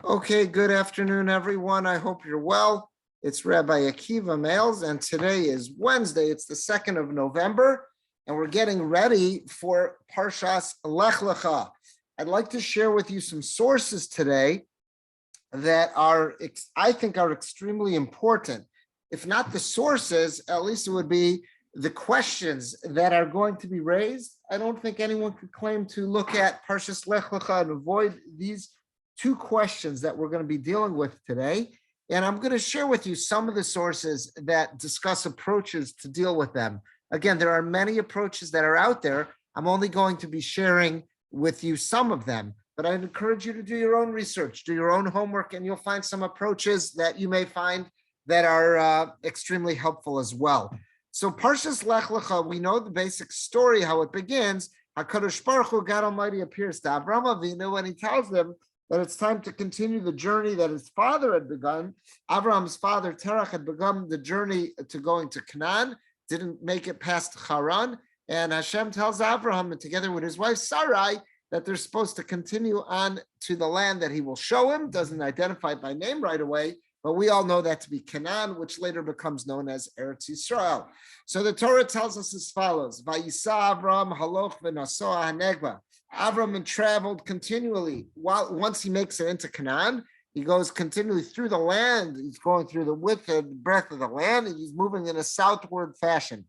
Okay, good afternoon, everyone. I hope you're well. It's Rabbi Akiva Males, and today is Wednesday. It's the 2nd of November, and we're getting ready for Parshas Lech Lecha. I'd like to share with you some sources today that I think are extremely important. If not the sources, at least it would be the questions that are going to be raised. I don't think anyone could claim to look at Parshas Lech Lecha and avoid these two questions that we're going to be dealing with today. And I'm going to share with you some of the sources that discuss approaches to deal with them. Again, there are many approaches that are out there. I'm only going to be sharing with you some of them, but I'd encourage you to do your own research, do your own homework, and you'll find some approaches that you may find that are extremely helpful as well. So Parshas Lech Lecha, we know the basic story, how it begins. HaKadosh Baruch Hu, God Almighty, appears to Avraham Avinu and he tells them that it's time to continue the journey that his father had begun. Abraham's father, Terach, had begun the journey to going to Canaan, didn't make it past Haran, and Hashem tells Abraham, and together with his wife Sarai, that they're supposed to continue on to the land that he will show him, doesn't identify it by name right away, but we all know that to be Canaan, which later becomes known as Eretz Yisrael. So the Torah tells us as follows, Vayisa Abraham haloch v'nasoah hanegba. Avram traveled continually. Once he makes it into Canaan, he goes continually through the land. He's going through the width and breadth of the land, and he's moving in a southward fashion.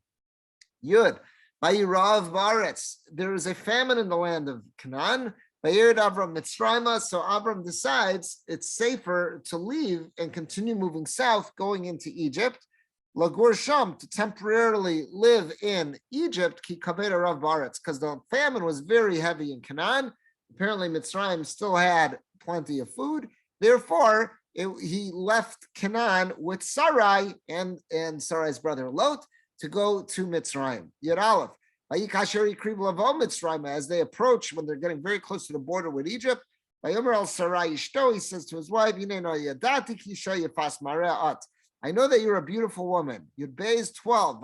Yud. Vayirav Baretz. There is a famine in the land of Canaan. Vayirid Avram Mitzrayma. So Avram decides it's safer to leave and continue moving south, going into Egypt. Lagur Sham, to temporarily live in Egypt, ki kaved Rav Baretz, because the famine was very heavy in Canaan. Apparently, Mitzrayim still had plenty of food. Therefore, he left Canaan with Sarai and Sarai's brother Lot to go to Mitzrayim. Yud Aleph. As they approach, when they're getting very close to the border with Egypt, he says to his wife, I know that you're a beautiful woman. Yud Beis 12.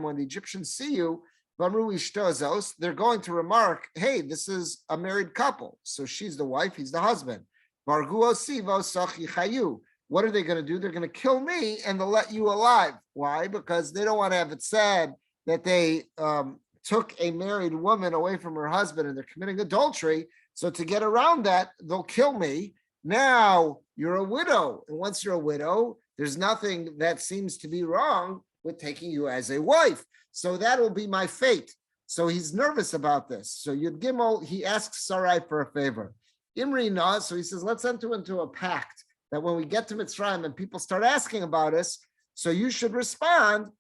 When the Egyptians see you, they're going to remark, hey, this is a married couple. So she's the wife, he's the husband. What are they going to do? They're going to kill me and they'll let you alive. Why? Because they don't want to have it said that they took a married woman away from her husband and they're committing adultery. So to get around that, they'll kill me. Now you're a widow. And once you're a widow, there's nothing that seems to be wrong with taking you as a wife. So that will be my fate. So he's nervous about this. So Yud Gimel, he asks Sarai for a favor. Imri Nas, so he says, let's enter into a pact that when we get to Mitzrayim and people start asking about us, so you should respond,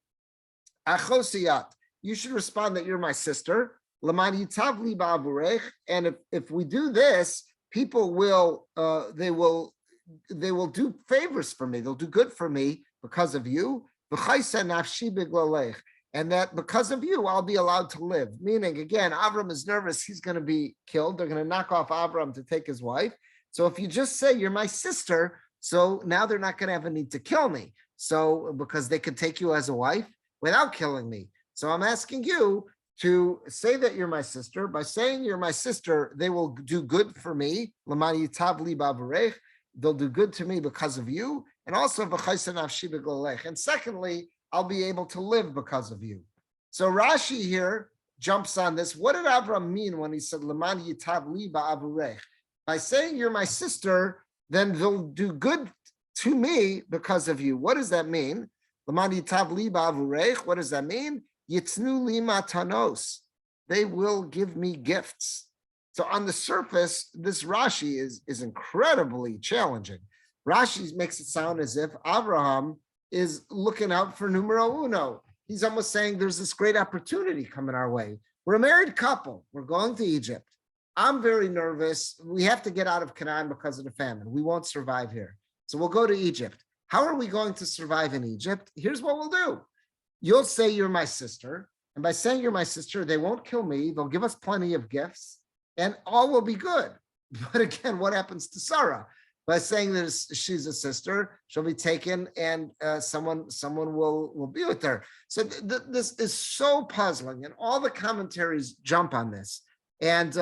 Achosiyat. You should respond that you're my sister. Laman yitav li ba'avurech. And if we do this, people will they will do favors for me. They'll do good for me because of you. And that because of you, I'll be allowed to live. Meaning, again, Avram is nervous. He's going to be killed. They're going to knock off Avram to take his wife. So if you just say you're my sister, so now they're not going to have a need to kill me. So because they could take you as a wife without killing me. So I'm asking you to say that you're my sister. By saying you're my sister, they will do good for me. They'll do good to me because of you. And also, and secondly, I'll be able to live because of you. So Rashi here jumps on this. What did Avram mean when he said, by saying you're my sister, then they'll do good to me because of you. What does that mean? What does that mean? Yitznu li matanos. They will give me gifts. So on the surface, this Rashi is incredibly challenging. Rashi makes it sound as if Abraham is looking out for numero uno. He's almost saying there's this great opportunity coming our way. We're a married couple. We're going to Egypt. I'm very nervous. We have to get out of Canaan because of the famine. We won't survive here. So we'll go to Egypt. How are we going to survive in Egypt? Here's what we'll do. You'll say you're my sister. And by saying you're my sister, they won't kill me. They'll give us plenty of gifts and all will be good. But again, what happens to Sarah? By saying that she's a sister, she'll be taken and someone will be with her. So this is so puzzling, and all the commentaries jump on this. And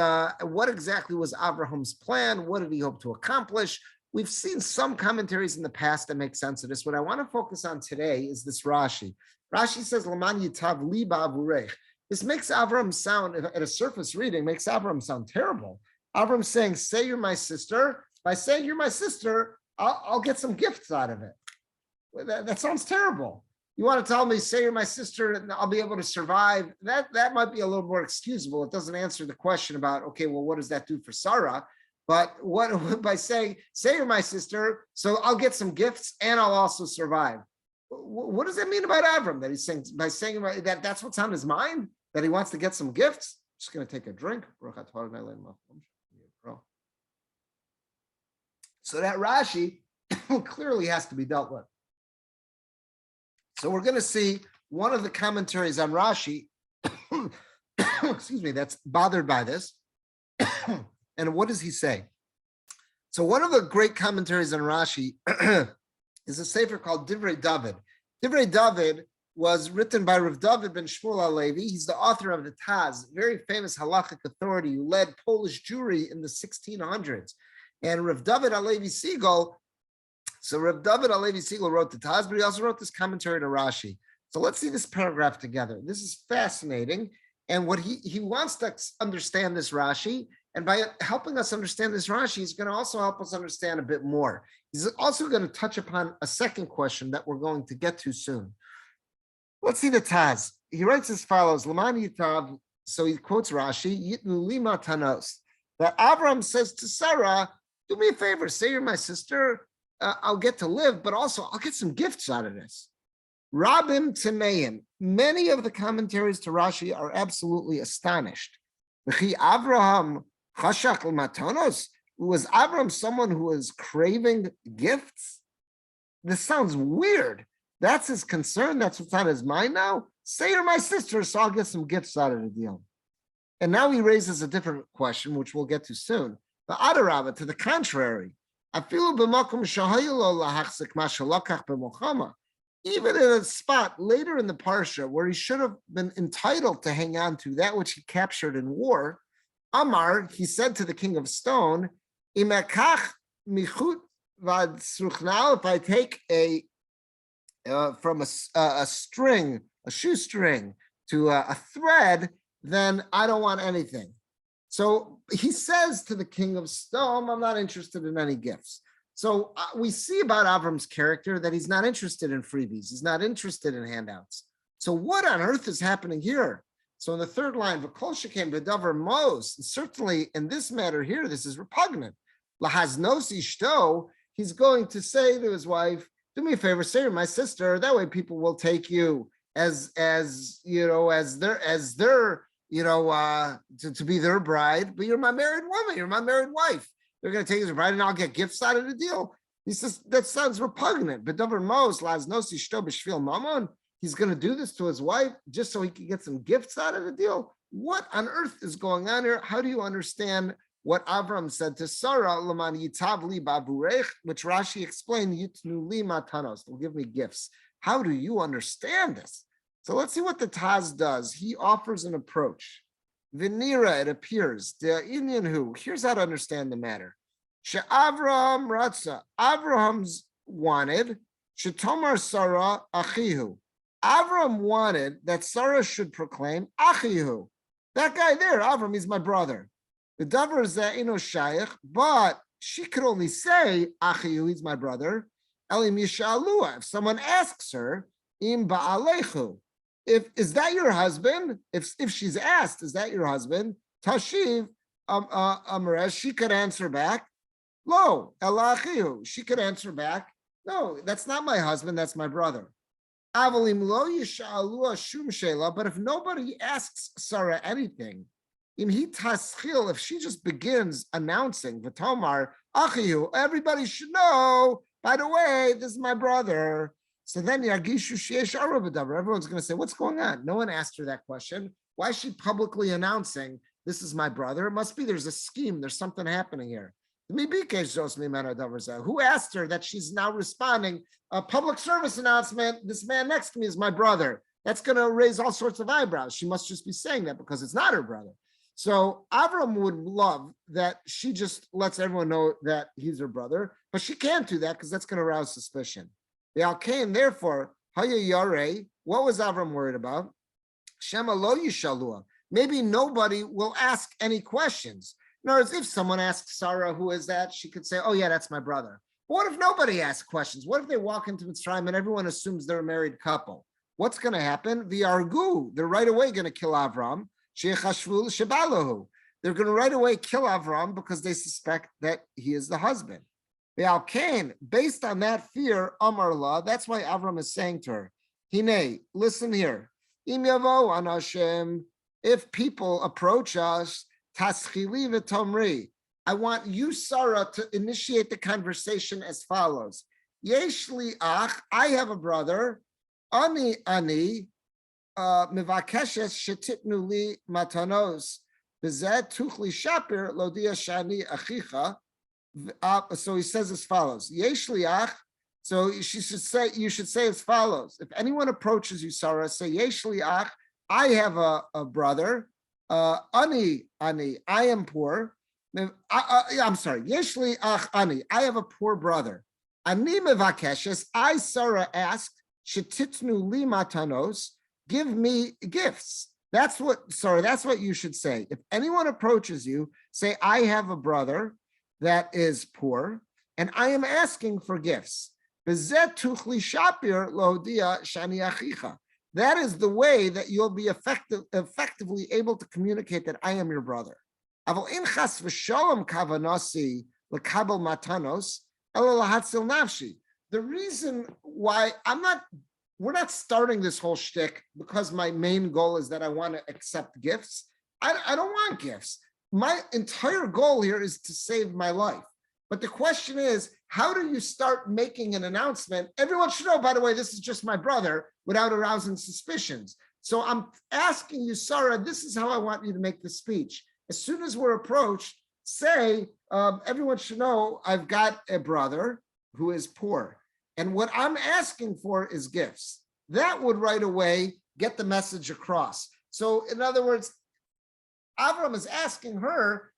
what exactly was Abraham's plan? What did he hope to accomplish? We've seen some commentaries in the past that make sense of this. What I want to focus on today is this Rashi. Rashi says, Laman yitav liba avurech. This makes Avram sound, at a surface reading, makes Avram sound terrible. Avram's saying, say you're my sister. By saying you're my sister, I'll get some gifts out of it. That sounds terrible. You want to tell me, say you're my sister, and I'll be able to survive. That might be a little more excusable. It doesn't answer the question about, okay, well, what does that do for Sarah? But what by saying, say you're my sister, so I'll get some gifts and I'll also survive. What does that mean about Avram? That he's saying, by saying that that's what's on his mind, that he wants to get some gifts? Just going to take a drink. So that Rashi clearly has to be dealt with. So we're going to see one of the commentaries on Rashi, excuse me, that's bothered by this. And what does he say? So one of the great commentaries on Rashi is a sefer called Divrei David. Divrei David was written by Rav David ben Shmuel HaLevi. He's the author of the Taz, very famous halachic authority who led Polish Jewry in the 1600s. And Rav David HaLevi Segal, so Rav David HaLevi Segal wrote the Taz, but he also wrote this commentary to Rashi. So let's see this paragraph together. This is fascinating. And what he wants to understand this Rashi, and by helping us understand this Rashi, he's going to also help us understand a bit more. He's also going to touch upon a second question that we're going to get to soon. Let's see the Taz. He writes as follows, Laman Yitav, so he quotes Rashi, Yitnu Lima Tanos, that Avram says to Sarah, do me a favor, say you're my sister, I'll get to live, but also I'll get some gifts out of this. Rabim Timeim, many of the commentaries to Rashi are absolutely astonished. Avraham Chashak Matanos, was Avram someone who was craving gifts? This sounds weird. That's his concern. That's what's on his mind now. Say you're my sister, so I'll get some gifts out of the deal. And now he raises a different question, which we'll get to soon. The Adarabah, to the contrary, even in a spot later in the Parsha where he should have been entitled to hang on to that which he captured in war, Amar, he said to the king of stone, if I take from a string, a shoestring, to a thread, then I don't want anything. So he says to the king of stone, I'm not interested in any gifts. So we see about Avram's character that he's not interested in freebies. He's not interested in handouts. So what on earth is happening here? So in the third line, V'kol sheken b'davar mos, certainly in this matter here, this is repugnant. Lahaznos ishto, he's going to say to his wife, do me a favor, say you're my sister. That way people will take you as their to be their bride, but you're my married woman, you're my married wife. They're going to take you as a bride and I'll get gifts out of the deal. He says, that sounds repugnant. But Davar Mos, Laznos Ishto B'Shvil Mamon, he's going to do this to his wife just so he can get some gifts out of the deal. What on earth is going on here? How do you understand what Avram said to Sarah, Laman Yitav li ba'avurech, which Rashi explained, Yitnu li matanos, they'll give me gifts. How do you understand this? So let's see what the Taz does. He offers an approach. Vinira, it appears, the Indian who, here's how to understand the matter. She'Avraham Ratza, Avraham's wanted, She'tomar Sarah Achihu. Avram wanted that Sarah should proclaim Achihu. That guy there, Avram, he's my brother. The davar zeh shaykh, but she could only say Achihu, he's my brother. Elim yishalua, if someone asks her, Im ba'alechu, is that your husband? If she's asked, is that your husband? Tashiv Amresh, she could answer back, Lo, Elachihu. She could answer back, no, that's not my husband, that's my brother. Avalim lo yishalua shum shela, but if nobody asks Sarah anything, if she just begins announcing V'tomar Achihu, everybody should know, by the way, this is my brother. So then everyone's going to say, what's going on? No one asked her that question. Why is she publicly announcing, this is my brother? It must be there's a scheme. There's something happening here. Who asked her that she's now responding, a public service announcement, this man next to me is my brother. That's going to raise all sorts of eyebrows. She must just be saying that because it's not her brother. So Avram would love that she just lets everyone know that he's her brother, but she can't do that because that's going to arouse suspicion. The Alkain, therefore, Haya Yare, what was Avram worried about? Shema lo yishalua. Maybe nobody will ask any questions. In other words, if someone asks Sarah, who is that? She could say, oh yeah, that's my brother. But what if nobody asks questions? What if they walk into Mitzrayim and everyone assumes they're a married couple? What's going to happen? The Argu, they're right away going to kill Avram. They're going to right away kill Avram because they suspect that he is the husband. The Alkain, based on that fear, Amar La, that's why Avram is saying to her, Hine, listen here. If people approach us, Taschili v'tomri, I want you, Sarah, to initiate the conversation as follows. Yeshli ach, I have a brother. Ani, mivakeshes shetitnu li matanos. B'zeh tuchli shapir lodia shani achicha. So he says as follows. Yeshli ach. So you should say as follows. If anyone approaches you, Sarah, say Yeshli ach. I have a brother. Ani, I am poor. I'm sorry. Yeshli ach ani. I have a poor brother. Ani mevakeshes. I, Sarah, asked. Shetitnu li matanos. Give me gifts. That's what you should say. If anyone approaches you, say, I have a brother that is poor, and I am asking for gifts. That is the way that you'll be effectively able to communicate that I am your brother. The reason why we're not starting this whole shtick because my main goal is that I want to accept gifts. I don't want gifts. My entire goal here is to save my life. But the question is, how do you start making an announcement? Everyone should know, by the way, this is just my brother, without arousing suspicions. So I'm asking you, Sarah, this is how I want you to make the speech. As soon as we're approached, say, everyone should know I've got a brother who is poor. And what I'm asking for is gifts. That would right away get the message across. So in other words, Avram is asking her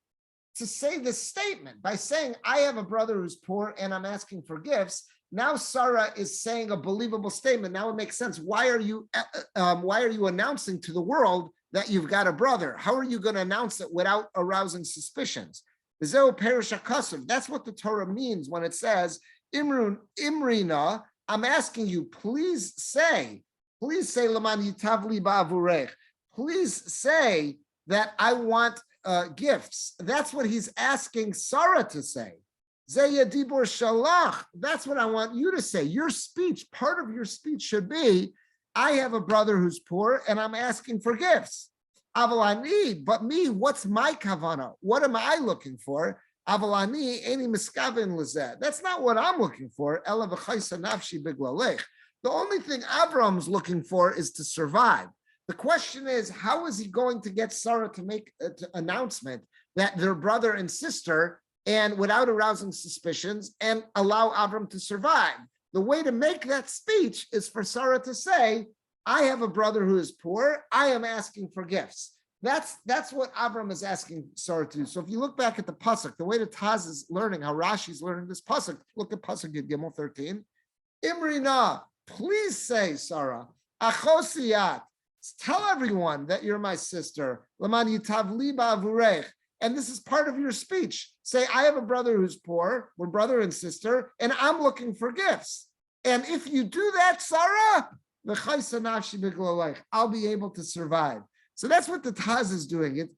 to say this statement by saying, I have a brother who's poor and I'm asking for gifts. Now Sarah is saying a believable statement. Now it makes sense. Why are you announcing to the world that you've got a brother? How are you going to announce it without arousing suspicions? That's what the Torah means when it says, Imrina, I'm asking you, please say, Laman Yitavli Ba'avurech. Please say that I want gifts. That's what he's asking Sarah to say. Zeya Dibor Shalach. That's what I want you to say. Your speech, part of your speech should be, I have a brother who's poor and I'm asking for gifts. Avalani, but me, what's my kavana? What am I looking for? Avalani, any miskavin lezeh. That's not what I'm looking for. Ela v'chaysa nafshi biglalech. The only thing Avram's looking for is to survive. The question is, how is he going to get Sarah to make an announcement that they're brother and sister and without arousing suspicions and allow Avram to survive? The way to make that speech is for Sarah to say, I have a brother who is poor. I am asking for gifts. That's what Avram is asking Sarah to do. So if you look back at the pasuk, the way the Taz is learning, how Rashi is learning this pasuk, look at pasuk Yud Gimel 13. Imrina, please say, Sarah, achosiyat, tell everyone that you're my sister. Laman yitavli ba'avurech. And this is part of your speech. Say, I have a brother who's poor. We're brother and sister, and I'm looking for gifts. And if you do that, Sarah, I'll be able to survive. So that's what the Taz is doing.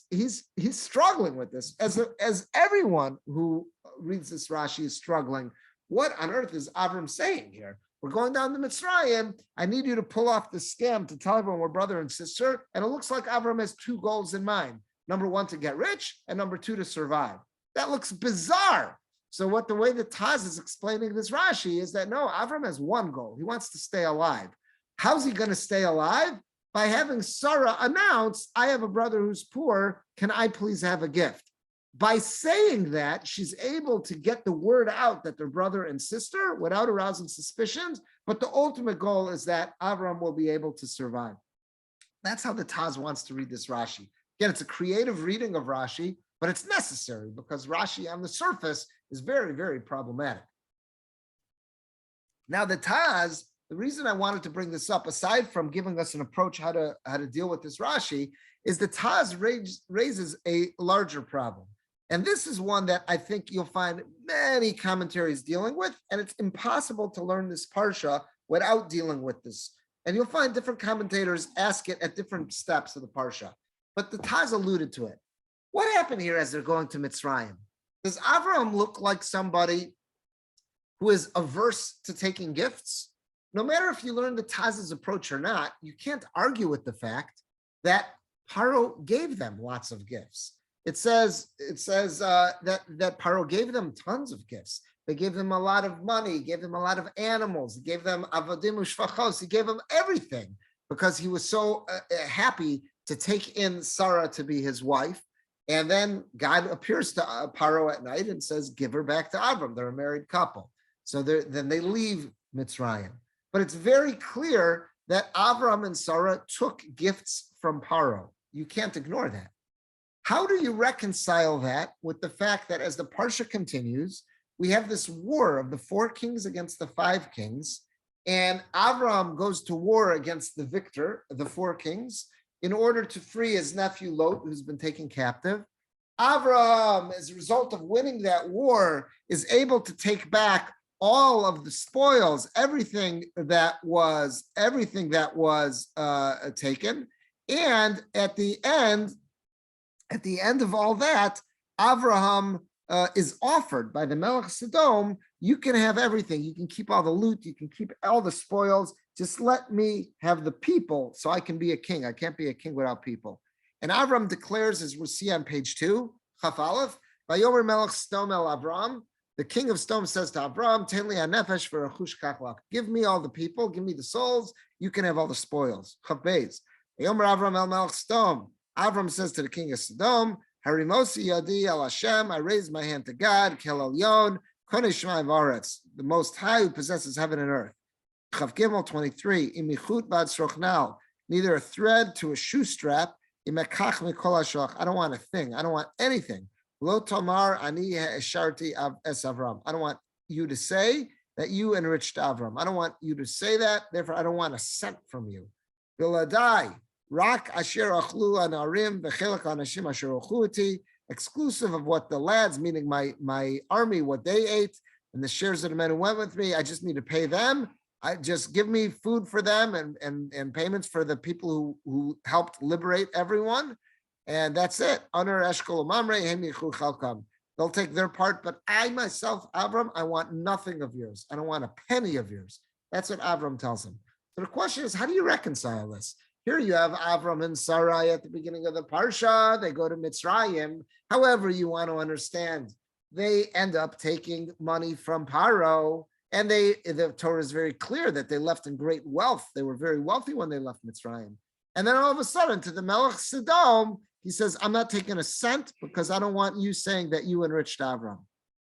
He's struggling with this, as everyone who reads this Rashi is struggling. What on earth is Avram saying here? We're going down to Mitzrayim. I need you to pull off the scam to tell everyone we're brother and sister. And it looks like Avram has two goals in mind. Number one, to get rich, and number two, to survive. That looks bizarre. So the way the Taz is explaining this Rashi is that no, Avram has one goal. He wants to stay alive. How's he going to stay alive? By having Sarah announce, I have a brother who's poor. Can I please have a gift? By saying that, she's able to get the word out that they're brother and sister without arousing suspicions. But the ultimate goal is that Avram will be able to survive. That's how the Taz wants to read this Rashi. Again, it's a creative reading of Rashi, but it's necessary because Rashi on the surface is very, very problematic. Now, the Taz, the reason I wanted to bring this up, aside from giving us an approach how to deal with this Rashi, is the Taz raises a larger problem. And this is one that I think you'll find many commentaries dealing with, and it's impossible to learn this Parsha without dealing with this. And you'll find different commentators ask it at different steps of the Parsha. But the Taz alluded to it. What happened here as they're going to Mitzrayim? Does Avraham look like somebody who is averse to taking gifts? No matter if you learn the Taz's approach or not, you can't argue with the fact that Paro gave them lots of gifts. It says that Paro gave them tons of gifts. They gave them a lot of money, gave them a lot of animals, gave them avodim u'shfachos. He gave them everything because he was so happy to take in Sarah to be his wife. And then God appears to Paro at night and says, give her back to Avram. They're a married couple. So then they leave Mitzrayim. But it's very clear that Avram and Sarah took gifts from Paro. You can't ignore that. How do you reconcile that with the fact that as the Parsha continues, we have this war of the 4 kings against the 5 kings, and Avram goes to war against the victor, the 4 kings, in order to free his nephew Lot, who's been taken captive. Avram, as a result of winning that war, is able to take back all of the spoils, everything that was taken, and at the end of all that, Avraham is offered by the Melech Sodom, you can have everything. You can keep all the loot. You can keep all the spoils. Just let me have the people so I can be a king. I can't be a king without people. And Avram declares, as we see on page 2, Chaf Aleph, Vayomer Melech Sodom el Avram, the king of Sodom says to Avram, Ten li hanefesh v'rechush kachlach. Give me all the people, give me the souls, you can have all the spoils. Chaf Beis. Vayomer Avram el Melech Sodom. Avram says to the king of Sodom, Harimosi yadi el Hashem, I raise my hand to God, Kel Elyon, Konei Shemai V'aretz, the Most High who possesses heaven and earth. Chav Gimel 23, Imichut bad srochnal, neither a thread to a shoe strap, Imekach mikol hashach, I don't want a thing, I don't want anything. Lo tomar ani esharti es Avram, I don't want you to say that you enriched Avram. I don't want you to say that, therefore I don't want a cent from you. Biladai, Rak asher achlu anarim v'chelak anashim asher ochluti, exclusive of what the lads, meaning my army, what they ate, and the shares of the men who went with me, I just need to pay them. I just give me food for them and payments for the people who helped liberate everyone, and that's it. Honor eshkol mamre hemichu chalkam. They'll take their part, but I myself, Avram, I want nothing of yours. I don't want a penny of yours. That's what Avram tells him. So the question is, how do you reconcile this? Here you have Avram and Sarai at the beginning of the Parsha. They go to Mitzrayim. However you want to understand, they end up taking money from Paro, and the Torah is very clear that they left in great wealth. They were very wealthy when they left Mitzrayim. And then all of a sudden, to the Melech Sodom, he says, I'm not taking a cent because I don't want you saying that you enriched Avram.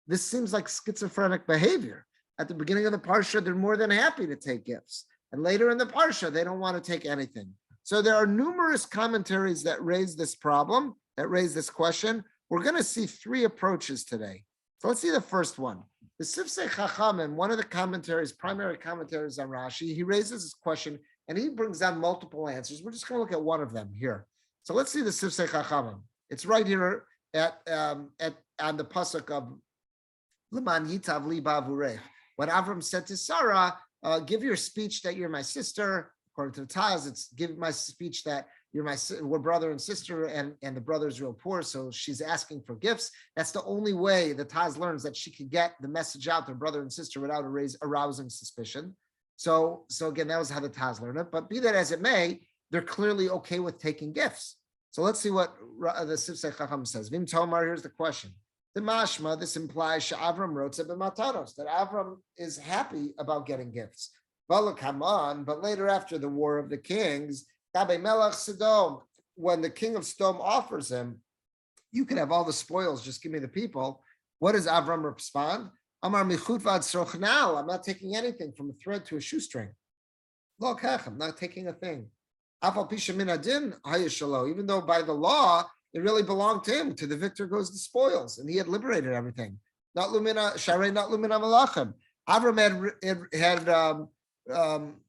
This seems like schizophrenic behavior. At the beginning of the Parsha, they're more than happy to take gifts. And later in the Parsha, they don't want to take anything. So there are numerous commentaries that raise this problem, that raise this question. We're going to see 3 approaches today. So let's see the first one. The Sifsei Chachamim, one of the commentaries, primary commentaries on Rashi, he raises this question and he brings down multiple answers. We're just going to look at one of them here. So let's see the Sifsei Chachamim. It's right here on the pasuk of L'man yitav li ba'avurech. When Avram said to Sarah, give your speech that you're my sister. According to the Taz, it's give my speech that we're brother and sister, and the brother's real poor, so she's asking for gifts. That's the only way the Taz learns that she could get the message out to brother and sister without arousing suspicion. So again, that was how the Taz learned it. But be that as it may, they're clearly okay with taking gifts. So let's see what the Sifsei Chacham says. Vim Tomar, here's the question. The mashma, this implies Avram wrote b'matanos, that Avram is happy about getting gifts. But later, after the War of the Kings, Melech Sodom, when the king of Sodom offers him, you can have all the spoils, just give me the people. What does Avram respond? Amar michut vad srochnal, I'm not taking anything from a thread to a shoestring. I'm not taking a thing. Even though by the law, it really belonged to him. To the victor goes the spoils, and he had liberated everything. Not lumina sharei, not lumina malachim. Avram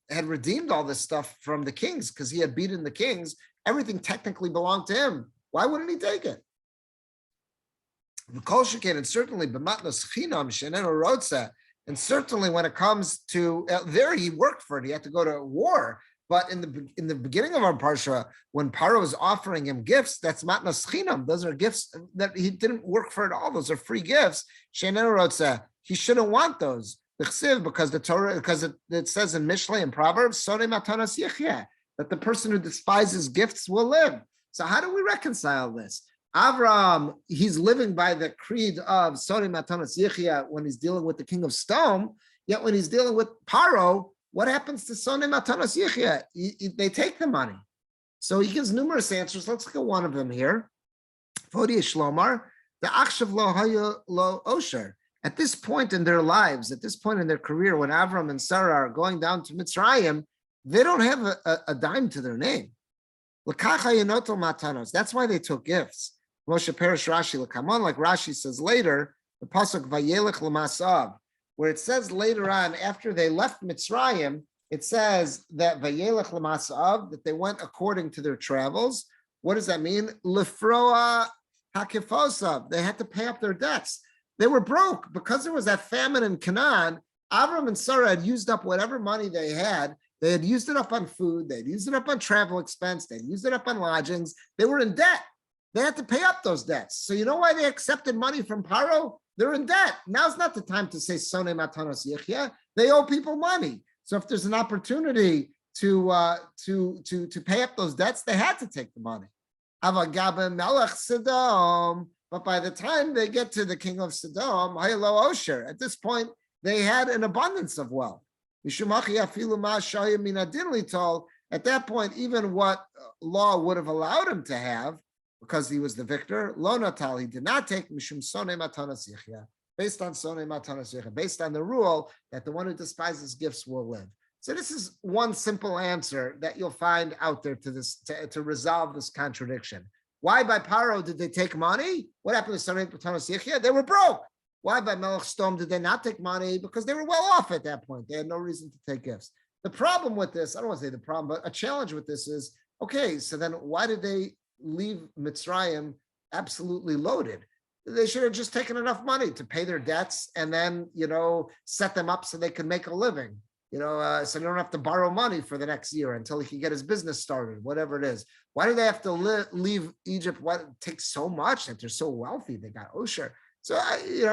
had redeemed all this stuff from the kings because he had beaten the kings. Everything technically belonged to him. Why wouldn't he take it? And certainly, and certainly when it comes to there, he worked for it. He had to go to war. But in the beginning of our parsha, when Paro is offering him gifts, that's matnas chinam. Those are gifts that he didn't work for at all. Those are free gifts. He shouldn't want those. Because the Torah, because it says in Mishlei and Proverbs, that the person who despises gifts will live. So how do we reconcile this? Avram, he's living by the creed of Sori Matanas Yichya when he's dealing with the king of Stone, yet when he's dealing with Paro, what happens to Sori Matanas Yichya? They take the money. So he gives numerous answers. Let's look at one of them here. Fodi Shlomar, the Akshav lo Haya lo Osher. At this point in their lives, at this point in their career, when Avram and Sarah are going down to Mitzrayim, they don't have a dime to their name. That's why they took gifts. Moshe Perish Rashi L'kamon, like Rashi says later, the pasuk Vayelech L'masav, where it says later on, after they left Mitzrayim, it says that Vayelech L'masav, that they went according to their travels. What does that mean? Lifroa Hakifosav, they had to pay up their debts. They were broke because there was that famine in Canaan. Avram and Sarah had used up whatever money they had. They had used it up on food. They'd used it up on travel expense. They'd used it up on lodgings. They were in debt. They had to pay up those debts. So you know why they accepted money from Paro? They're in debt. Now's not the time to say Sonei Matanos Yichya. They owe people money. So if there's an opportunity to pay up those debts, they had to take the money. Avagabe Melech Sidom. But by the time they get to the king of Sodom, Haylo Osher, at this point, they had an abundance of wealth. At that point, even what law would have allowed him to have, because he was the victor, Lo Natal, he did not take Mishum Sonei Matanas Yichya, based on Sonei Matanas Yichya, based on the rule that the one who despises gifts will live. So this is one simple answer that you'll find out there to this to resolve this contradiction. Why by Paro did they take money? What happened to Sonei Matanas Yichya? They were broke. Why by Melech Stom did they not take money? Because they were well off at that point. They had no reason to take gifts. The problem with this, I don't want to say the problem, but a challenge with this is, okay, so then why did they leave Mitzrayim absolutely loaded? They should have just taken enough money to pay their debts and then, set them up so they could make a living. So they don't have to borrow money for the next year until he can get his business started, whatever it is. Why do they have to leave Egypt? Why it takes so much that they're so wealthy? They got Osher. So,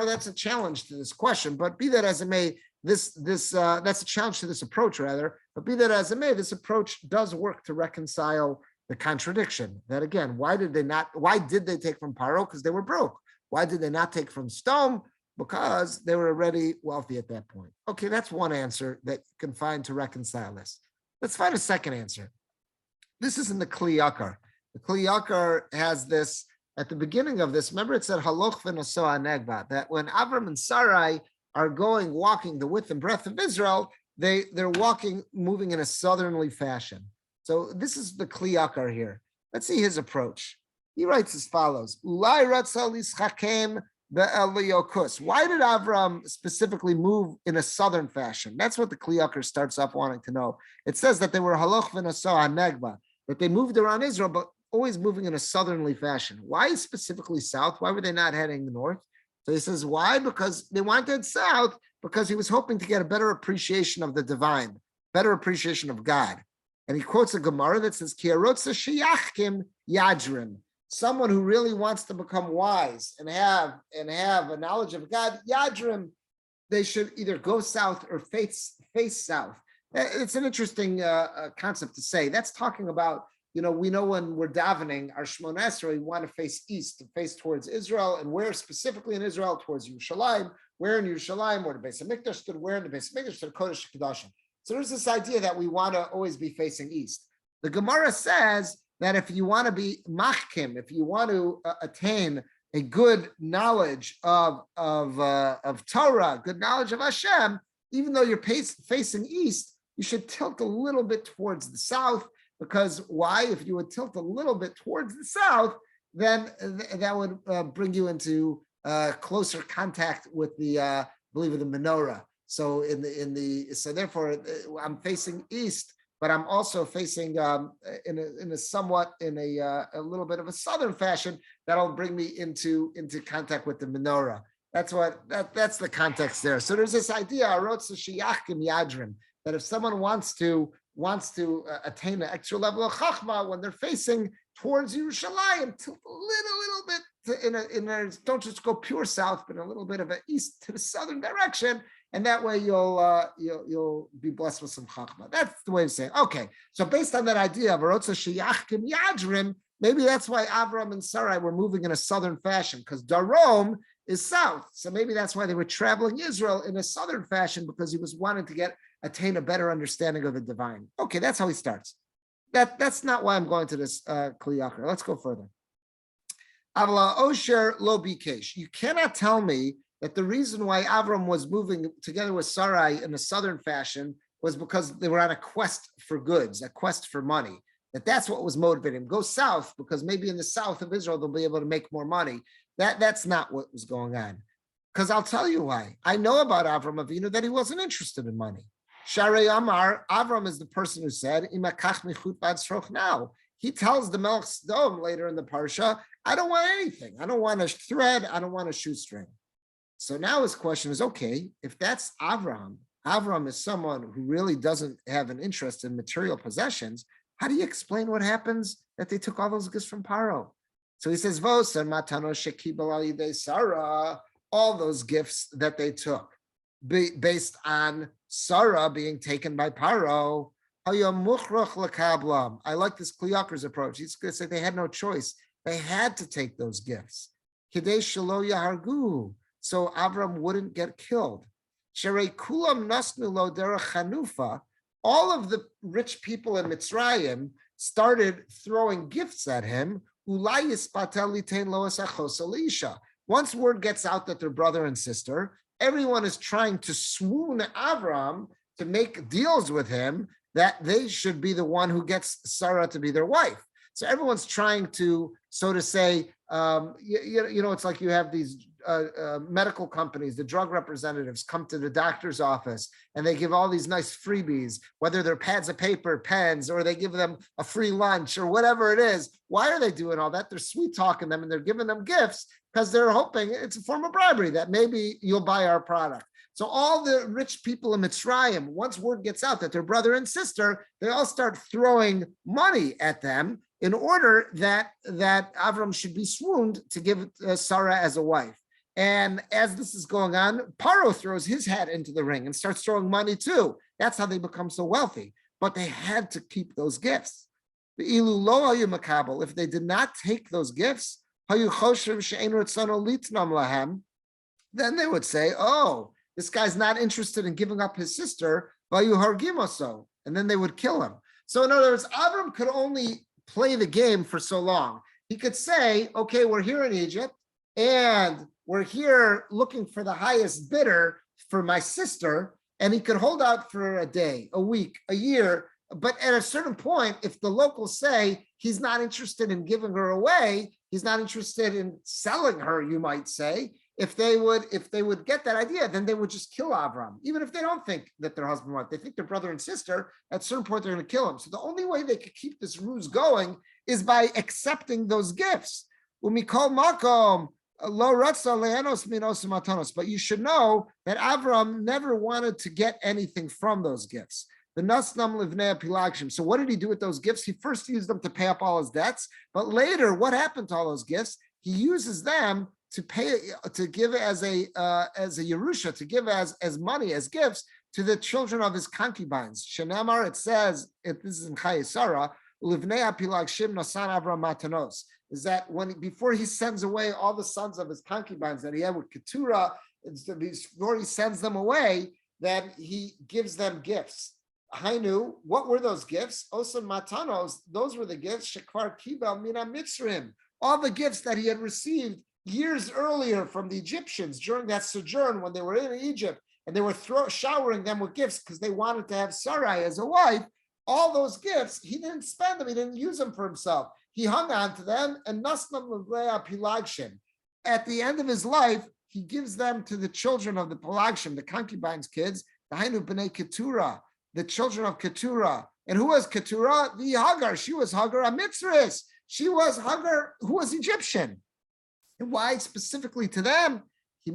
that's a challenge to this question, but be that as it may, that's a challenge to this approach rather, but be that as it may, this approach does work to reconcile the contradiction that again, why did they take from Paro? Because they were broke. Why did they not take from Stone? Because they were already wealthy at that point. Okay, that's one answer that you can find to reconcile this. Let's find a second answer. This is in the Kli Yakar. The Kli Yakar has this, at the beginning of this, remember it said, Haloch v'nosoa negva, that when Avram and Sarai are walking the width and breadth of Israel, they're moving in a southerly fashion. So this is the Kli Yakar here. Let's see his approach. He writes as follows, Ulai ratza lischakem be'eliokus. Why did Avram specifically move in a southern fashion? That's what the Kli Yakar starts off wanting to know. It says that they were haloch v'nosoa negva, that they moved around Israel, but always moving in a southerly fashion. Why specifically south? Why were they not heading north? So he says, why? Because they wanted south, because he was hoping to get a better appreciation of the divine, better appreciation of God. And he quotes a Gemara that says, Ki arotza sheyachkim yadrim. Someone who really wants to become wise and have a knowledge of God, yadrim, they should either go south or face south. It's an interesting concept to say. That's talking about, we know when we're davening, our Shmona Esrei, we want to face east, to face towards Israel, and where specifically in Israel, towards Yerushalayim, where in Yerushalayim, where the Beis HaMikdash stood, where in the Beis HaMikdash stood Kodesh HaKadoshim. So there's this idea that we want to always be facing east. The Gemara says that if you want to be machkim, if you want to attain a good knowledge of Torah, good knowledge of Hashem, even though you're facing east, you should tilt a little bit towards the south, because why? If you would tilt a little bit towards the south, then that would bring you into closer contact with the believe it, the menorah. So so therefore I'm facing east, but I'm also facing in a little bit of a southern fashion that'll bring me into contact with the menorah. That's the context there. So there's this idea that if someone wants to attain an extra level of chachma when they're facing towards Yerushalayim, tilt a little bit don't just go pure south, but a little bit of an east to the southern direction, and that way you'll be blessed with some chachma. That's the way of saying. Okay, so based on that idea of arotza sheyachkim yadrim, maybe that's why Avram and Sarai were moving in a southern fashion, because Darom is south. So maybe that's why they were traveling Israel in a southern fashion, because he was wanting to attain a better understanding of the divine. Okay, that's how he starts. That's not why I'm going to this Kliyakar. Let's go further. Avla Osher lo bikesh. You cannot tell me that the reason why Avram was moving together with Sarai in a southern fashion was because they were on a quest for goods, a quest for money. That's what was motivating him. Go south, because maybe in the south of Israel they'll be able to make more money. That's not what was going on. Because I'll tell you why. I know about Avram Avinu that he wasn't interested in money. Sharei Amar, Avram is the person who said, Imakach michut b'adsroch now. He tells the Melech Sodom later in the Parsha, I don't want anything. I don't want a thread. I don't want a shoestring. So now his question is, okay, if that's Avram is someone who really doesn't have an interest in material possessions, how do you explain what happens that they took all those gifts from Paro? So he says, Vosa matano shekibel al yidei Sarah, all those gifts that they took, based on Sarah being taken by Paro. I like this Kliyakar's approach. He's going to say they had no choice. They had to take those gifts. Kidei shelo yahargu, so Avram wouldn't get killed. Sherei kulam nasnu lo derech chanufa. All of the rich people in Mitzrayim started throwing gifts at him. Once word gets out that they're brother and sister, everyone is trying to swoon Avram to make deals with him that they should be the one who gets Sarah to be their wife. So everyone's trying to, so to say, it's like you have these medical companies, the drug representatives come to the doctor's office and they give all these nice freebies, whether they're pads of paper, pens, or they give them a free lunch or whatever it is. Why are they doing all that? They're sweet talking them and they're giving them gifts because they're hoping it's a form of bribery that maybe you'll buy our product. So all the rich people in Mitzrayim, once word gets out that they're brother and sister, they all start throwing money at them in order that Avram should be swooned to give Sarah as a wife. And as this is going on, Paro throws his hat into the ring and starts throwing money too. That's how they become so wealthy. But they had to keep those gifts. If they did not take those gifts, then they would say, oh, this guy's not interested in giving up his sister, and then they would kill him. So in other words, Avram could only play the game for so long. He could say, okay, we're here in Egypt, and we're here looking for the highest bidder for my sister, and he could hold out for a day, a week, a year, but at a certain point, if the locals say he's not interested in giving her away, he's not interested in selling her, you might say, if they would get that idea, then they would just kill Avram, even if they don't think that their husband wife, they think they're brother and sister. At a certain point, they're going to kill him. So the only way they could keep this ruse going is by accepting those gifts. Umikol makom lo ratza le'enos minos matanos. But you should know that Avram never wanted to get anything from those gifts. The nasnam livnei pilagshim. So what did he do with those gifts? He first used them to pay up all his debts, but later, what happened to all those gifts? He uses them to give as a Yerusha, to give as money, as gifts to the children of his concubines. Shenamar, it says, this is in Chayei Sarah, Livnei Apilagshim Nasan Avram Matanos, is that before he sends away all the sons of his concubines that he had with Keturah, before he sends them away, that he gives them gifts. Hainu, what were those gifts? Osan Matanos, those were the gifts, Shekvar Kibel Mina Mitzrim, all the gifts that he had received years earlier from the Egyptians during that sojourn when they were in Egypt, and they were showering them with gifts because they wanted to have Sarai as a wife. all those gifts, he didn't spend them, he didn't use them for himself. He hung on to them, and nasnam l'vnei pilagshim. At the end of his life, he gives them to the children of the Pelagshim, the concubines' kids, the Hainu B'nai Keturah, the children of Keturah. And who was Keturah? The Hagar. She was Hagar Amitzris. She was Hagar, who was Egyptian. And why specifically to them? It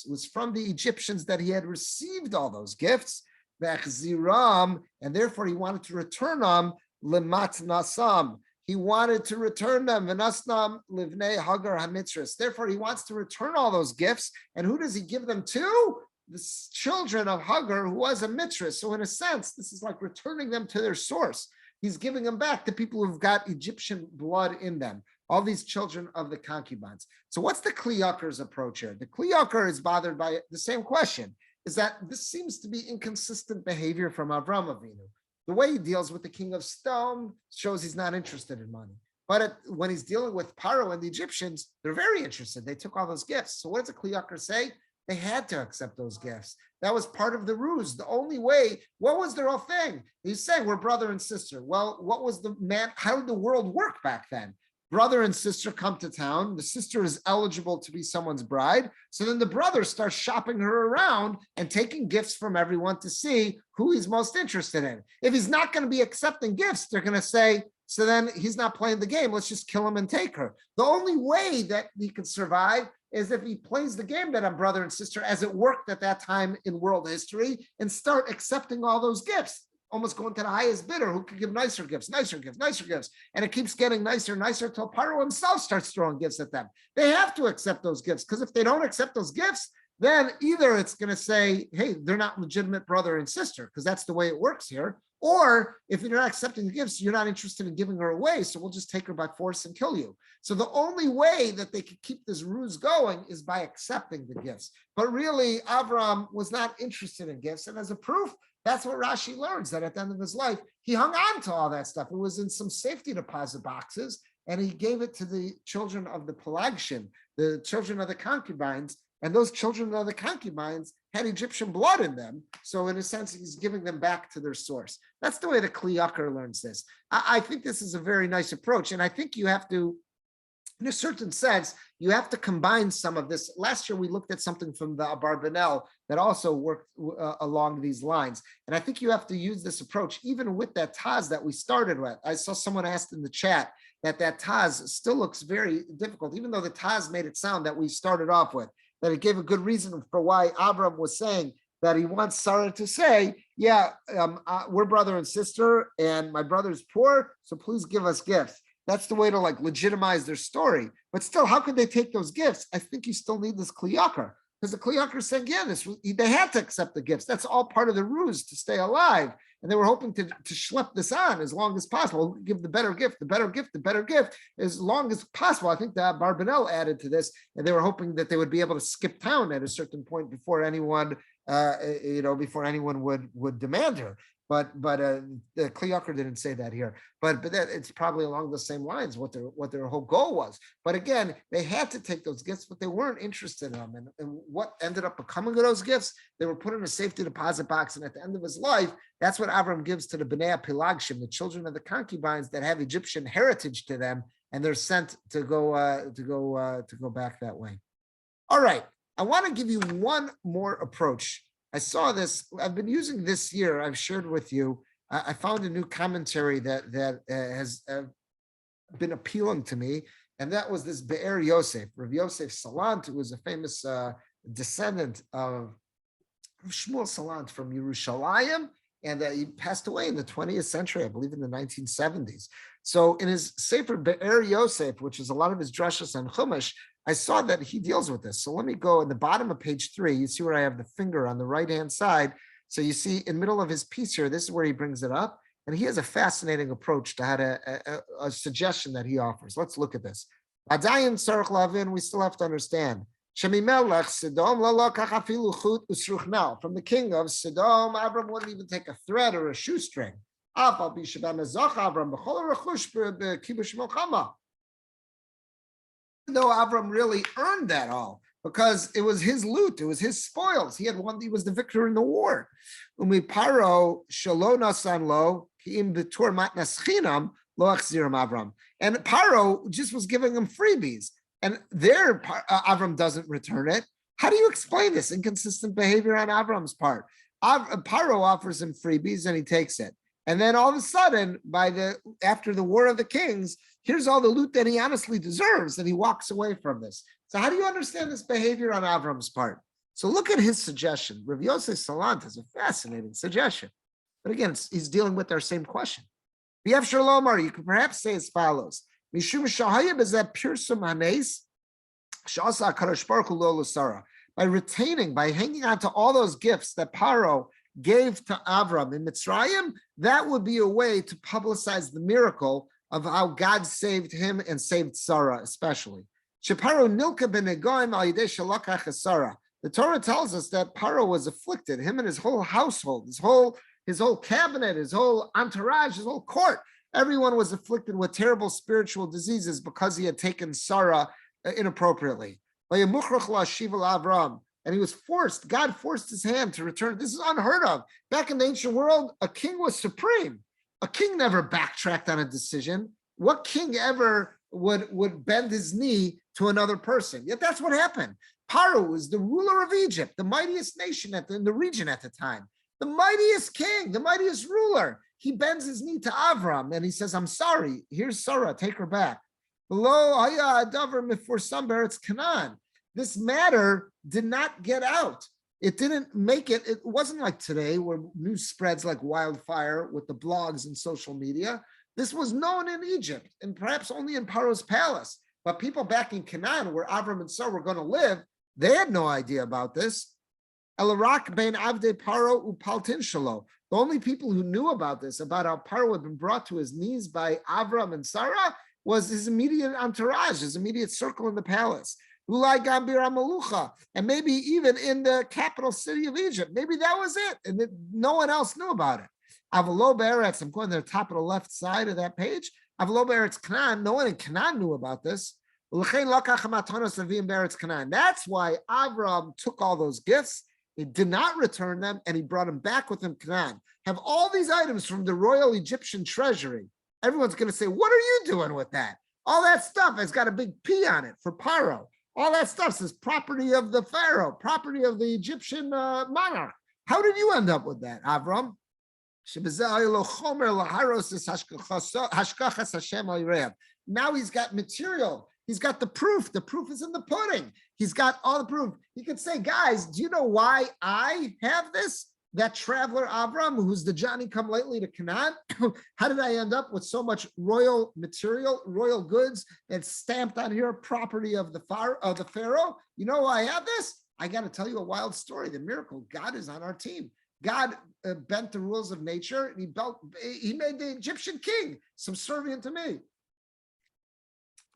was from the Egyptians that he had received all those gifts, and therefore he wanted to return them, lematnasam. He wanted to return them, v'nasnam livnei Hagar hamitzris. Therefore, he wants to return all those gifts. And who does he give them to? The children of Hagar, who was a mitzris. So in a sense, this is like returning them to their source. He's giving them back to people who've got Egyptian blood in them. All these children of the concubines. So what's the Kli Yakar's approach here? The Kli Yakar is bothered by the same question, is that this seems to be inconsistent behavior from Avram Avinu. The way he deals with the king of Stone shows he's not interested in money. But when he's dealing with Paro and the Egyptians, they're very interested. They took all those gifts. So what does the Kli Yakar say? They had to accept those gifts. That was part of the ruse. The only way, what was their whole thing? He's saying we're brother and sister. Well, what was the man, how did the world work back then? Brother and sister come to town. The sister is eligible to be someone's bride. So then the brother starts shopping her around and taking gifts from everyone to see who he's most interested in. If he's not going to be accepting gifts, they're going to say, so then he's not playing the game. Let's just kill him and take her. The only way that he can survive is if he plays the game that I'm brother and sister, as it worked at that time in world history, and start accepting all those gifts. Almost going to the highest bidder who could give nicer gifts, nicer gifts, nicer gifts. And it keeps getting nicer and nicer until Paro himself starts throwing gifts at them. They have to accept those gifts, because if they don't accept those gifts, then either it's going to say, hey, they're not legitimate brother and sister, because that's the way it works here. Or if you're not accepting the gifts, you're not interested in giving her away, so we'll just take her by force and kill you. So the only way that they could keep this ruse going is by accepting the gifts. But really, Avram was not interested in gifts. And as a proof, that's what Rashi learns, that at the end of his life, he hung on to all that stuff. It was in some safety deposit boxes, and he gave it to the children of the Pelagshim, the children of the concubines, and those children of the concubines had Egyptian blood in them. So in a sense, he's giving them back to their source. That's the way the Kli Yakar learns this. I think this is a very nice approach, and I think you have to, in a certain sense, you have to combine some of this. Last year, we looked at something from the Abarbanel that also worked along these lines. And I think you have to use this approach, even with that Taz that we started with. I saw someone asked in the chat that Taz still looks very difficult, even though the Taz made it sound that we started off with, that it gave a good reason for why Abram was saying that he wants Sarah to say, yeah, we're brother and sister, and my brother's poor, so please give us gifts. That's the way to like legitimize their story. But still, how could they take those gifts? I think you still need this Kli Yakar, because the Kli Yakar is saying, yeah, they had to accept the gifts. That's all part of the ruse to stay alive. And they were hoping to schlep this on as long as possible. Give the better gift, the better gift, the better gift, as long as possible. I think that Barbanel added to this, and they were hoping that they would be able to skip town at a certain point before anyone, before anyone would demand her. But the Kli Yakar didn't say that here. But that it's probably along the same lines what their whole goal was. But again, they had to take those gifts, but they weren't interested in them. And what ended up becoming of those gifts, they were put in a safety deposit box. And at the end of his life, that's what Avram gives to the Bnei Pelagshim, the children of the concubines that have Egyptian heritage to them, and they're sent to go back that way. All right, I want to give you one more approach. I saw this, I've been using this year, I've shared with you, I found a new commentary that has been appealing to me, and that was this Be'er Yosef, Rav Yosef Salant, who was a famous descendant of Shmuel Salant from Yerushalayim, and he passed away in the 20th century, I believe in the 1970s. So in his Sefer Be'er Yosef, which is a lot of his drashas and chumash, I saw that he deals with this. So let me go in the bottom of page 3. You see where I have the finger on the right-hand side. So you see in the middle of his piece here, this is where he brings it up. And he has a fascinating approach to how to, a suggestion that he offers. Let's look at this. Adayin tzarich lavin, we still have to understand. From the king of Sodom, Abram wouldn't even take a thread or a shoestring. Though Avram really earned that all. because it was his loot, it was his spoils. He was the victor in the war. Paro shalona sanlo kiim b'tur matnas chinam lo achziram Avram. And Paro just was giving him freebies, and there Avram doesn't return it. How do you explain this inconsistent behavior on Avram's part? Paro offers him freebies and he takes it. And then all of a sudden, after the War of the Kings, here's all the loot that he honestly deserves, and he walks away from this. So how do you understand this behavior on Avram's part? So look at his suggestion. Rav Yosef Salant has a fascinating suggestion. But again, he's dealing with our same question. B'yev Shalomar, you could perhaps say as follows. Mishum shahaya b'zeh pirsum hanes, sh'asa HaKadosh Baruch Hu lo l'sara. By hanging on to all those gifts that Paro gave to Avram in Mitzrayim, that would be a way to publicize the miracle of how God saved him and saved Sarah especially. The Torah tells us that Paro was afflicted, him and his whole household, his whole cabinet, his whole entourage, his whole court. Everyone was afflicted with terrible spiritual diseases because he had taken Sarah inappropriately. And he was forced, God forced his hand to return. This is unheard of. Back in the ancient world, a king was supreme. A king never backtracked on a decision. What king ever would bend his knee to another person? Yet that's what happened. Paro was the ruler of Egypt, the mightiest nation in the region at the time. The mightiest king, the mightiest ruler. He bends his knee to Avram and he says, I'm sorry, here's Sarah, take her back. This matter did not get out. It didn't make it. It wasn't like today where news spreads like wildfire with the blogs and social media. This was known in Egypt and perhaps only in Paro's palace. But people back in Canaan, where Avram and Sarah were going to live, they had no idea about this. Elarak ben Avde Paro upaltin shalo. The only people who knew about this, about how Paro had been brought to his knees by Avram and Sarah, was his immediate entourage, his immediate circle in the palace. And maybe even in the capital city of Egypt. Maybe that was it, and no one else knew about it. Avalo Beretz, I'm going to the top of the left side of that page. Avalo Beretz Canaan, no one in Canaan knew about this. That's why Avram took all those gifts, he did not return them, and he brought them back with him Canaan. Have all these items from the royal Egyptian treasury. Everyone's going to say, what are you doing with that? All that stuff has got a big P on it for Paro. All that stuff says property of the pharaoh, property of the Egyptian monarch. How did you end up with that, Avram? Now he's got material. He's got the proof. The proof is in the pudding. He's got all the proof. He could say, guys, do you know why I have this? That traveler Avram, who's the Johnny come lately to Canaan, how did I end up with so much royal material, royal goods that's stamped on here, property of the pharaoh? You know why I have this? I got to tell you a wild story. The miracle, God is on our team. God bent the rules of nature, and he made the Egyptian king subservient to me.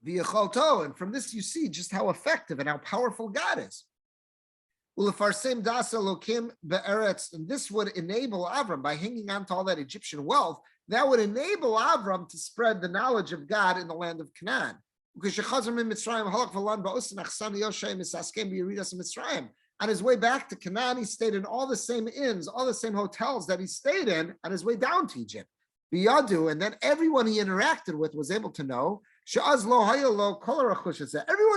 And from this you see just how effective and how powerful God is. And this would enable Avram, by hanging on to all that Egyptian wealth, that would enable Avram to spread the knowledge of God in the land of Canaan. On his way back to Canaan, he stayed in all the same inns, all the same hotels that he stayed in on his way down to Egypt. And then everyone he interacted with was able to know. Everyone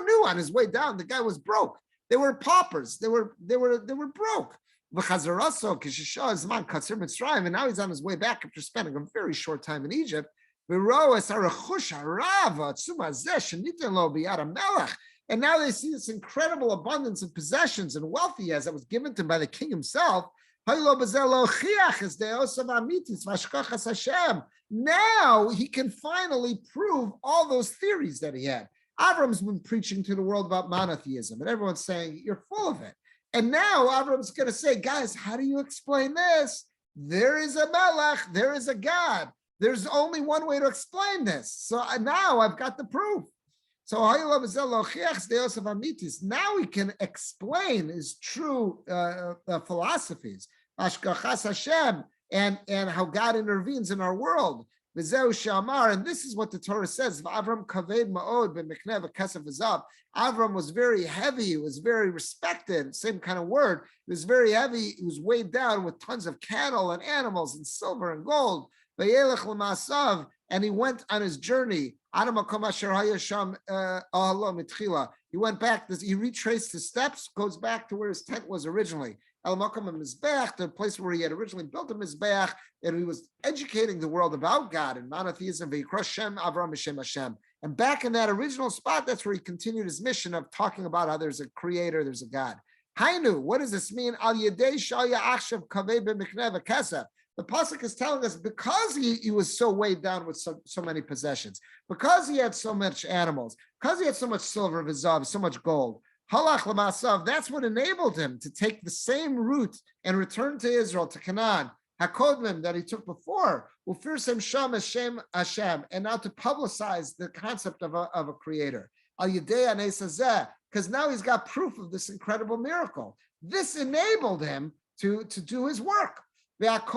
knew on his way down the guy was broke. They were paupers. They were broke. And now he's on his way back after spending a very short time in Egypt. And now they see this incredible abundance of possessions and wealth he has that was given to him by the king himself. Now he can finally prove all those theories that he had. Avram's been preaching to the world about monotheism, and everyone's saying, you're full of it. And now Avram's going to say, guys, how do you explain this? There is a Melech, there is a God. There's only one way to explain this. So now I've got the proof. So now he can explain his true philosophies, Ashkachas Hashem, and how God intervenes in our world. V'zeu shamar, and this is what the Torah says. Avram kaved ma'od b'mekneh v'kesef v'zav. Avram was very heavy. He was very respected. Same kind of word. He was very heavy. He was weighed down with tons of cattle and animals and silver and gold. V'yelech l'masav, and he went on his journey. He went back. He retraced his steps. Goes back to where his tent was originally. The place where he had originally built a mizbeach, and he was educating the world about God and monotheism. And back in that original spot, that's where he continued his mission of talking about how there's a creator, there's a God. Hainu, what does this mean? The pasuk is telling us because he was so weighed down with so many possessions, because he had so much animals, because he had so much silver, vizav, so much gold. Halach l'masav, that's what enabled him to take the same route and return to Israel, to Canaan, hakodmim, that he took before, ufirsim sham Hashem, and now to publicize the concept of a creator. Al yedei anesazeh, because now he's got proof of this incredible miracle. This enabled him to do his work. What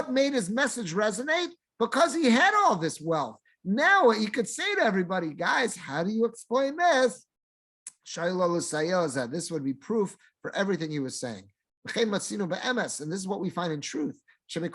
made his message resonate? Because he had all this wealth. Now he could say to everybody, guys, how do you explain this? This would be proof for everything he was saying. And this is what we find in truth. And we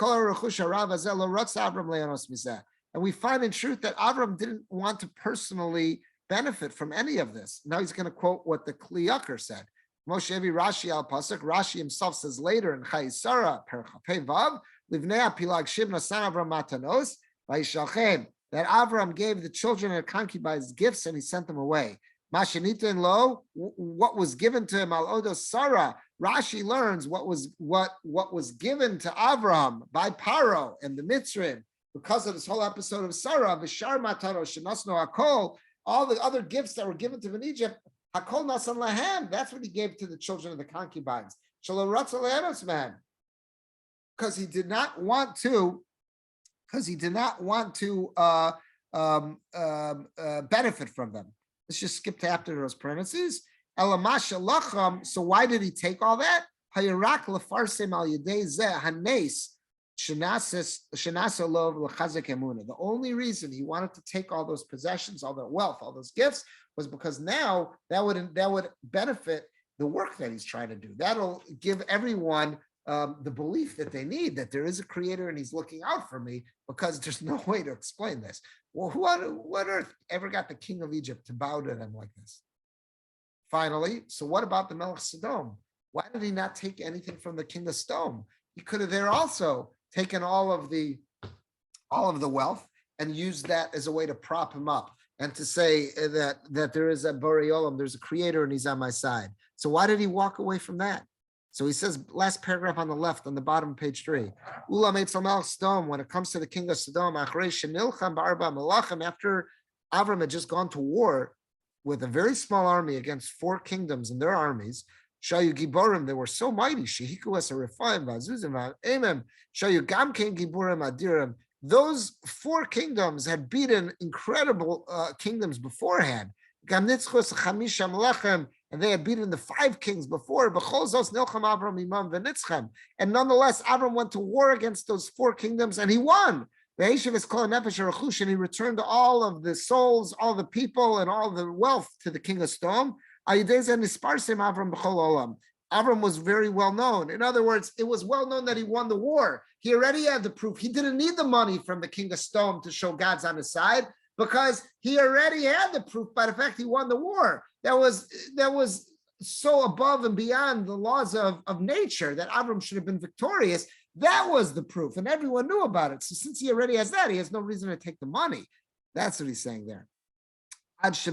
find in truth that Avram didn't want to personally benefit from any of this. Now he's going to quote what the Kli Yakar said. Moshevi Rashi al Pasuk. Rashi himself says later in Chayisara, Perchapei Vav, Livnei Pilag Shivna San Avram Matanos, Vayishalchem, that Avram gave the children and concubines gifts and he sent them away. Mashenita in Lo, what was given to him, Al Odo Sarah. Rashi learns what was given to Avram by Paro and the Mitzrim because of this whole episode of Sarah, Vishar Matano Shenasno Akol, all the other gifts that were given to him in Egypt. Hakol nasan lahem. That's what he gave to the children of the concubines. Man, because he did not want to. Benefit from them. Let's just skip to after those parentheses. Elamasha lacham. So why did he take all that? Hayarak lefarsem al yedei zeh hanes shenasa lov lechazek emuna. The only reason he wanted to take all those possessions, all that wealth, all those gifts, was because now that would benefit the work that he's trying to do. That'll give everyone the belief that they need, that there is a creator and he's looking out for me, because there's no way to explain this. Well, what earth ever got the king of Egypt to bow to them like this? Finally, so what about the Melech Sodom? Why did he not take anything from the king of Sodom? He could have there also taken all of the wealth and used that as a way to prop him up and to say that there is a Borei Olam, there's a creator and he's on my side. So why did he walk away from that? So he says, last paragraph on the left, on the bottom, page 3. When it comes to the king of Sodom, after Avram had just gone to war with a very small army against 4 kingdoms and their armies, Shayu Giborim, they were so mighty. Shehiku as a Rephaim, Vazuzim, Amem, Shayu Gamken Giborim Adirim. Those 4 kingdoms had beaten incredible kingdoms beforehand. Gamnitzchus Chamisham Lechem, and they had beaten the 5 kings before. And nonetheless, Avram went to war against those 4 kingdoms and he won. And he returned all of the souls, all the people, and all the wealth to the king of Sodom. Avram was very well known. In other words, it was well known that he won the war. He already had the proof. He didn't need the money from the king of Sodom to show God's on his side, because he already had the proof by the fact he won the war. That was so above and beyond the laws of nature that Avram should have been victorious. That was the proof, and everyone knew about it. So since he already has that, he has no reason to take the money. That's what he's saying there. Rashi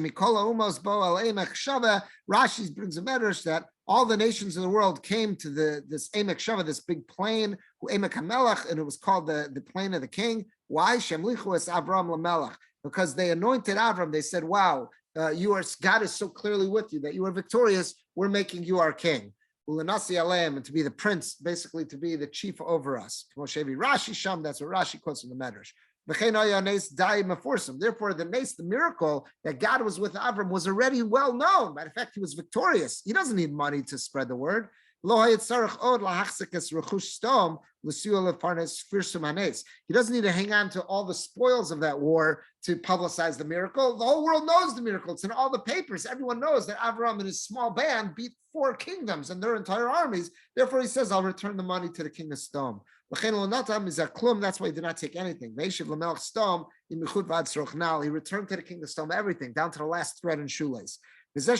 brings a medrash that all the nations of the world came to this Emek Shava, this big plain, Emek HaMelech, and it was called the plain of the king. Why? Shemlichu es Avram lamelech. Because they anointed Avram. They said, wow, God is so clearly with you that you are victorious. We're making you our king. Ulanasi aleim, and to be the prince, basically to be the chief over us. Rashi Sham, that's what Rashi quotes in the Medrash. Therefore, the miracle that God was with Avram was already well known. By the fact he was victorious. He doesn't need money to spread the word. He doesn't need to hang on to all the spoils of that war to publicize the miracle. The whole world knows the miracle. It's in all the papers. Everyone knows that Avraham and his small band beat 4 kingdoms and their entire armies. Therefore, he says, I'll return the money to the king of Sodom. That's why he did not take anything. He returned to the king of Sodom everything, down to the last thread and shoelace. So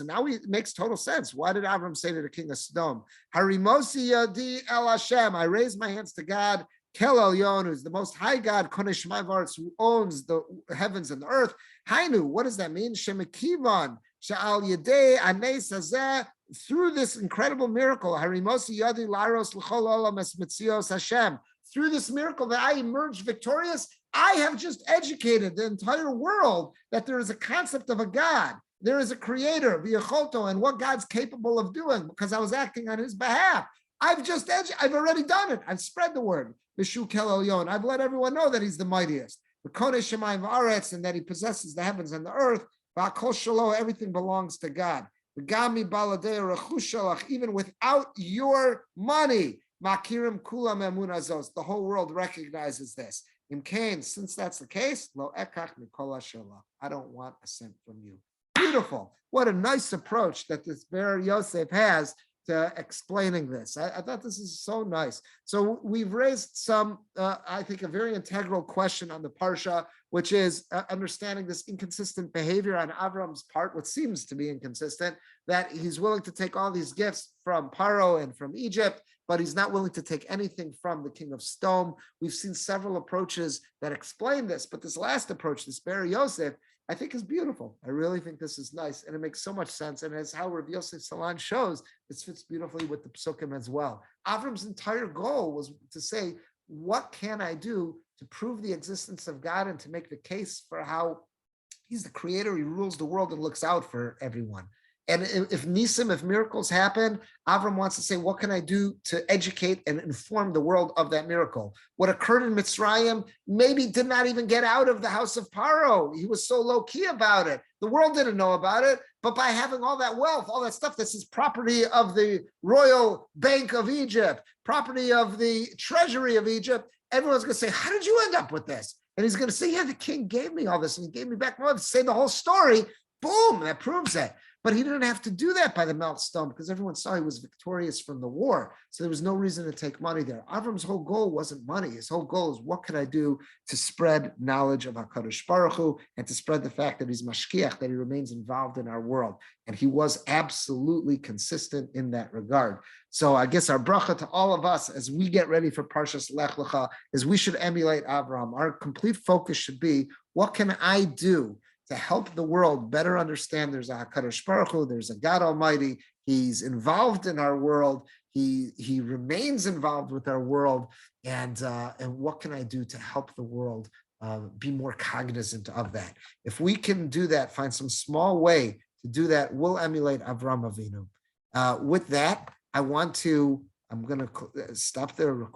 now it makes total sense. Why did Avram say to the king of Sodom, Harimosi yadi el Hashem, I raise my hands to God, Kel Elyon, who's the most high God, Konesh Shmaivarts, who owns the heavens and the earth. Hainu, what does that mean? Shemekivan, Sha'al Yedei Anes Hazeh, through this incredible miracle, Harimosi yadi laros l'chol olam es mitzios Hashem, through this miracle that I emerged victorious, I have just educated the entire world that there is a concept of a God. There is a creator, v'yacholto, and what God's capable of doing because I was acting on his behalf. I've already done it. I've spread the word. B'shu kel elyon. I've let everyone know that he's the mightiest. V'konei shemayim v'aretz, and that he possesses the heavens and the earth. V'akol shalo, everything belongs to God. V'gami baladei rechush shalach, even without your money. Makirim kulam emunazos. The whole world recognizes this. Imkain, since that's the case, lo ekach mikola shalach. I don't want a cent from you. Beautiful. What a nice approach that this Ber Yosef has to explaining this. I thought this is so nice. So we've raised some, I think, a very integral question on the Parsha, which is understanding this inconsistent behavior on Avram's part, what seems to be inconsistent, that he's willing to take all these gifts from Paro and from Egypt, but he's not willing to take anything from the king of Sodom. We've seen several approaches that explain this, but this last approach, this Ber Yosef, I think is beautiful. I really think this is nice, and it makes so much sense. And as how Rabbi Yosef Salan shows, this fits beautifully with the Psukim as well. Avram's entire goal was to say, what can I do to prove the existence of God and to make the case for how he's the creator, he rules the world and looks out for everyone. And if nisim, if miracles happen, Avram wants to say, what can I do to educate and inform the world of that miracle? What occurred in Mitzrayim maybe did not even get out of the house of Paro. He was so low-key about it. The world didn't know about it, but by having all that wealth, all that stuff, this is property of the Royal Bank of Egypt, property of the Treasury of Egypt, everyone's going to say, how did you end up with this? And he's going to say, yeah, the king gave me all this, and he gave me back more. Say the whole story, boom, that proves it. But he didn't have to do that by the Mount Stone because everyone saw he was victorious from the war. So there was no reason to take money there. Avram's whole goal wasn't money. His whole goal is, what can I do to spread knowledge of HaKadosh Baruch Hu and to spread the fact that he's Mashkiach, that he remains involved in our world. And he was absolutely consistent in that regard. So I guess our bracha to all of us as we get ready for Parshas Lech Lecha is we should emulate Avram. Our complete focus should be, what can I do to help the world better understand there's a HaKadosh Baruch Hu, there's a God Almighty, he's involved in our world, he remains involved with our world, and what can I do to help the world be more cognizant of that? If we can do that, find some small way to do that, we'll emulate Avram Avinu. With that, I'm going to stop the recording.